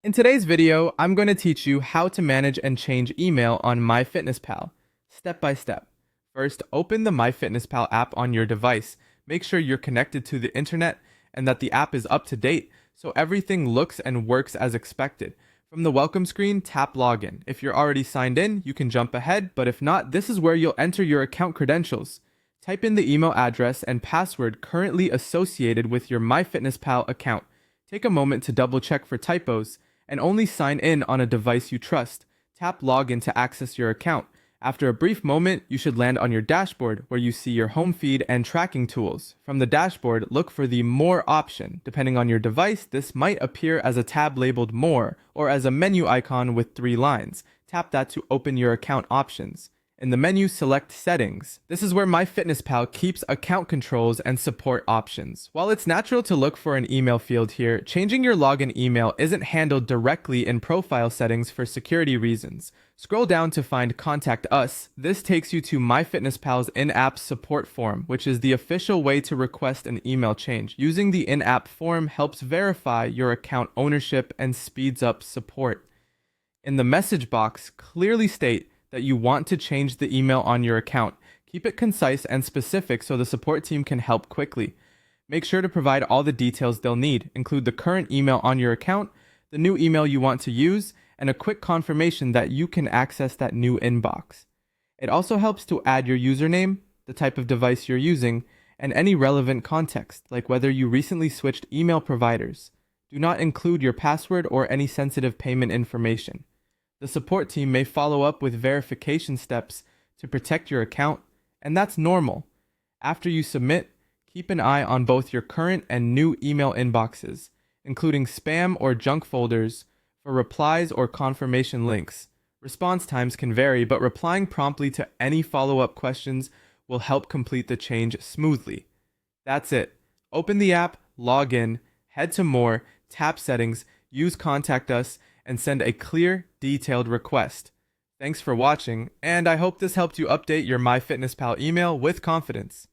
In today's video, I'm going to teach you how to manage and change email on MyFitnessPal, step by step. First, open the MyFitnessPal app on your device. Make sure you're connected to the internet and that the app is up to date so everything looks and works as expected. From the welcome screen, tap Login. If you're already signed in, you can jump ahead, but if not, this is where you'll enter your account credentials. Type in the email address and password currently associated with your MyFitnessPal account. Take a moment to double check for typos and only sign in on a device you trust. Tap Login to access your account. After a brief moment, you should land on your dashboard where you see your home feed and tracking tools. From the dashboard, look for the More option. Depending on your device, this might appear as a tab labeled More or as a menu icon with 3 lines. Tap that to open your account options. In the menu, select Settings. This is where MyFitnessPal keeps account controls and support options. While it's natural to look for an email field here, changing your login email isn't handled directly in profile settings for security reasons. Scroll down to find Contact Us. This takes you to MyFitnessPal's in-app support form, which is the official way to request an email change. Using the in-app form helps verify your account ownership and speeds up support. In the message box, clearly state that you want to change the email on your account. Keep it concise and specific so the support team can help quickly. Make sure to provide all the details they'll need. Include the current email on your account, the new email you want to use, and a quick confirmation that you can access that new inbox. It also helps to add your username, the type of device you're using, and any relevant context, like whether you recently switched email providers. Do not include your password or any sensitive payment information. The support team may follow up with verification steps to protect your account, and that's normal. After you submit, keep an eye on both your current and new email inboxes, including spam or junk folders, for replies or confirmation links. Response times can vary, but replying promptly to any follow-up questions will help complete the change smoothly. That's it. Open the app, log in, head to More, tap Settings, use Contact Us, and send a clear, detailed request. Thanks for watching, and I hope this helped you update your MyFitnessPal email with confidence.